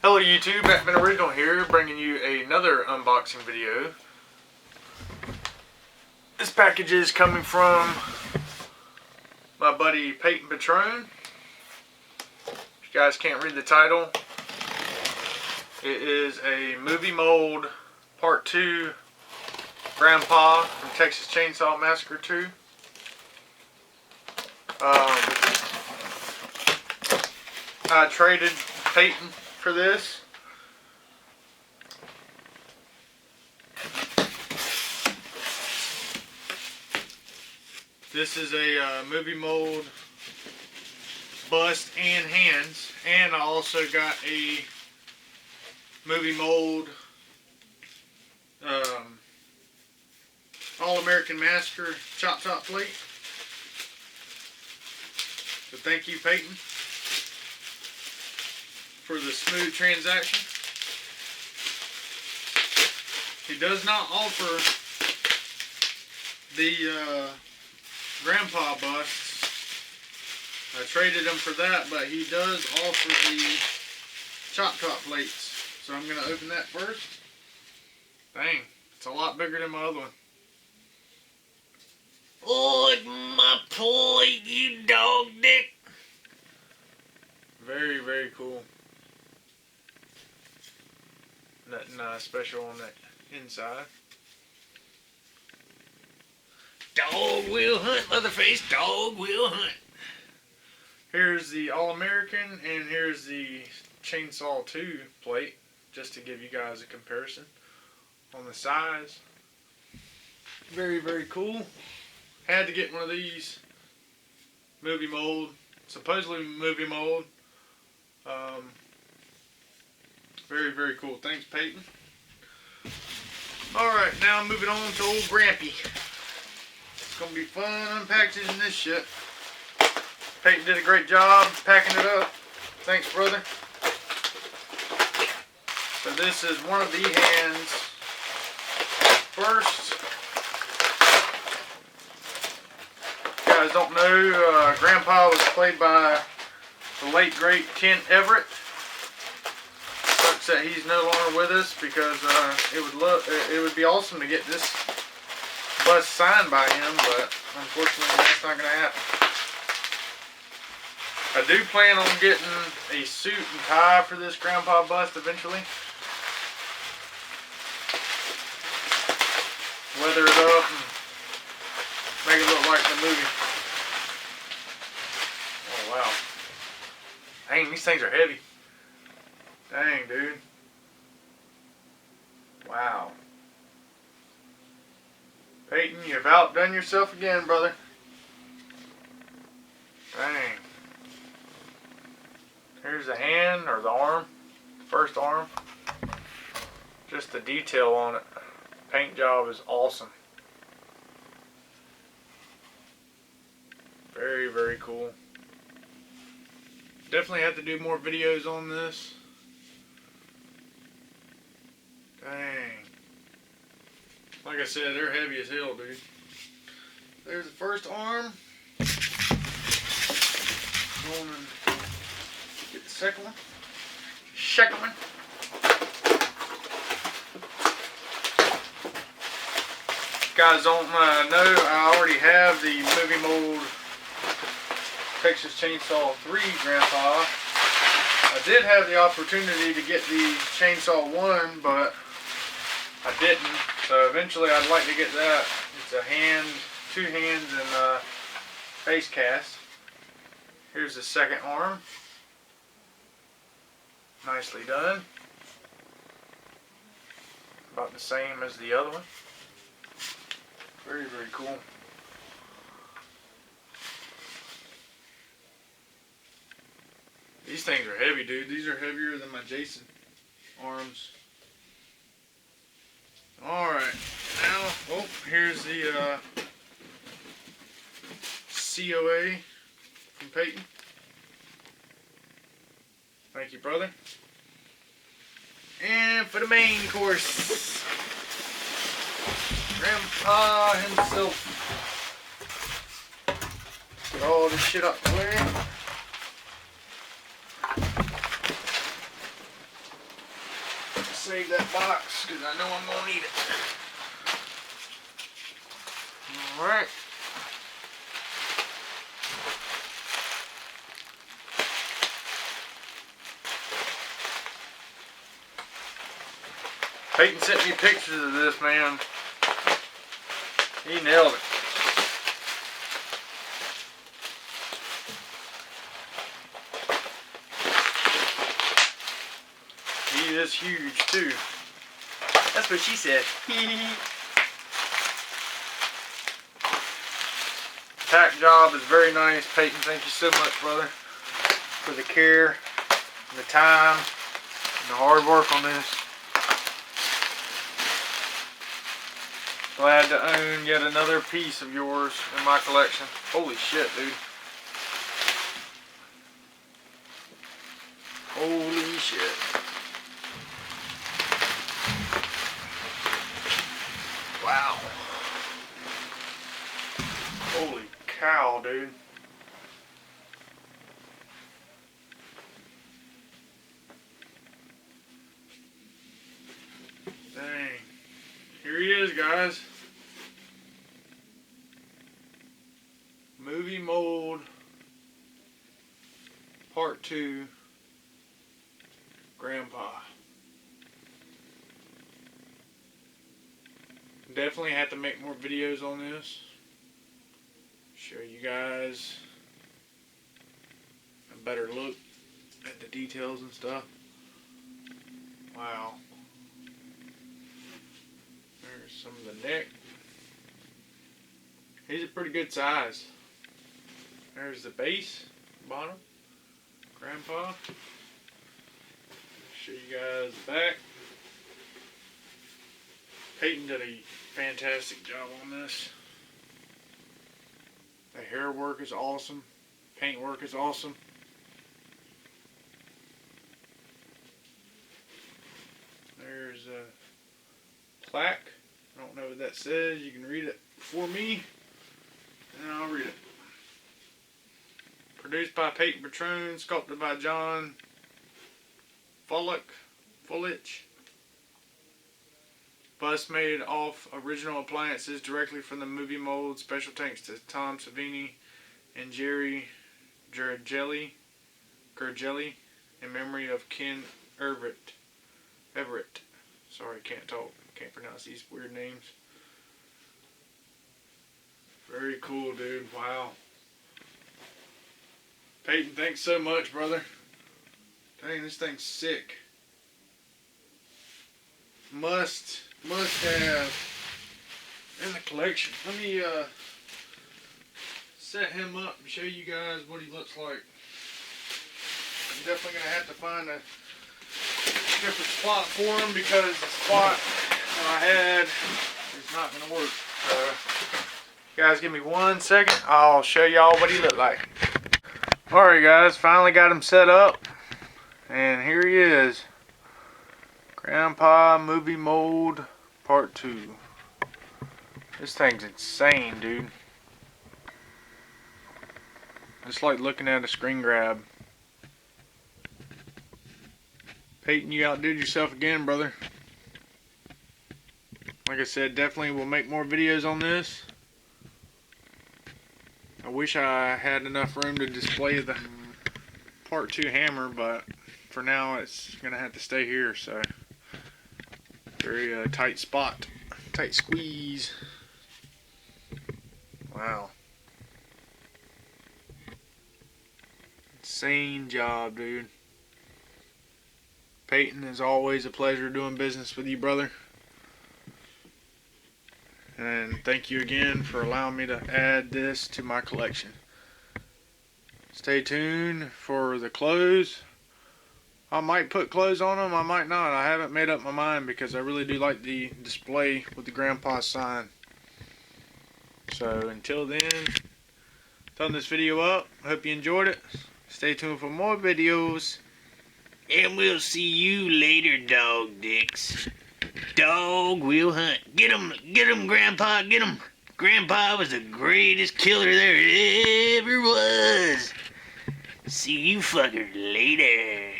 Hello YouTube, Batman Original here, bringing you another unboxing video. This package is coming from my buddy Peyton Patrone. If you guys can't read the title, it is a movie mold part 2 Grandpa from Texas Chainsaw Massacre 2. I traded Peyton for this. This is a movie mold bust and hands, and I also got a movie mold All-American Massacre chop top plate. So thank you, Peyton, for the smooth transaction. He does not offer the grandpa busts. I traded him for that, but he does offer the chop top plates. So I'm going to open that first. Dang, it's a lot bigger than my other one. Oh, my plate, you dog dick. Very, very cool. Nothing special on that inside. Dog will hunt, Leatherface. Dog will hunt. Here's the All-American, and here's the Chainsaw 2 plate, just to give you guys a comparison on the size. Very, very cool. Had to get one of these. Movie mold. Supposedly movie mold. Very, very cool. Thanks, Peyton. Alright, now moving on to old Grampy. It's going to be fun unpackaging this shit. Peyton did a great job packing it up. Thanks, brother. So this is one of the hands. First, if you guys don't know, Grandpa was played by the late, great Ken Everett. Sucks that he's no longer with us, because it would be awesome to get this bust signed by him, but unfortunately that's not going to happen. I do plan on getting a suit and tie for this grandpa bust eventually. Leather it up and make it look like the movie. Oh wow. Dang, these things are heavy. Dang, dude. Wow. Peyton, you've outdone yourself again, brother. Dang. Here's the hand, or the arm. First arm. Just the detail on it. Paint job is awesome. Very, very cool. Definitely have to do more videos on this. Dang. Like I said, they're heavy as hell, dude. There's the first arm. Going and get the second one. Second one. Guys don't know, I already have the movie mold Texas Chainsaw 3 Grandpa. I did have the opportunity to get the Chainsaw 1, but I didn't. So eventually I'd like to get that. It's a hand, 2 hands, and face cast. Here's the second arm. Nicely done. About the same as the other one. Very, very cool. These things are heavy, dude. These are heavier than my Jason arms. Alright, now, oh, here's the COA from Peyton. Thank you, brother. And for the main course, Grandpa himself. Get all this shit up the way. save that box because I know I'm going to need it. Alright. Peyton sent me pictures of this, man. He nailed it. He is huge too. That's what she said. Tack job is very nice. Peyton, thank you so much, brother, for the care, and the time, and the hard work on this. Glad to own yet another piece of yours in my collection. Holy shit, dude. Holy shit. Wow. Holy cow, dude. Dang. Here he is, guys. Movie Mold Part 2 Grandpa. Definitely have to make more videos on this. Show you guys a better look at the details and stuff. Wow. There's some of the neck. He's a pretty good size. There's the base, bottom. Grandpa. Show you guys the back. Peyton did a fantastic job on this. The hair work is awesome. Paint work is awesome. There's a plaque. I don't know what that says. You can read it for me, and I'll read it. Produced by Peyton Patrone, sculpted by John Fulich. Bust made off original appliances directly from the movie mold. Special thanks to Tom Savini and Jerry Gergelli in memory of Ken Everett. Sorry, can't talk. Can't pronounce these weird names. Very cool, dude. Wow. Peyton, thanks so much, brother. Dang, this thing's sick. Must have in the collection. Let me set him up and show you guys what he looks like. I'm definitely gonna have to find a different spot for him because the spot that I had is not gonna work. You guys give me 1 second. I'll show y'all what he looked like. Alright guys, finally got him set up. And here he is. Grandpa Movie Mold Part 2. This thing's insane, dude. It's like looking at a screen grab. Peyton, you outdid yourself again, brother. Like I said, definitely will make more videos on this. I wish I had enough room to display the Part 2 hammer, but for now it's gonna have to stay here. So very tight spot, tight squeeze. Wow, insane job, dude. Peyton, is always a pleasure doing business with you, brother. And thank you again for allowing me to add this to my collection. Stay tuned for the clothes. I might put clothes on them, I might not. I haven't made up my mind because I really do like the display with the grandpa sign. So until then, thumb this video up. I hope you enjoyed it. Stay tuned for more videos. And we'll see you later, dog dicks. Dog will hunt. Get him, Grandpa, get him. Grandpa was the greatest killer there ever was. See you fuckers later.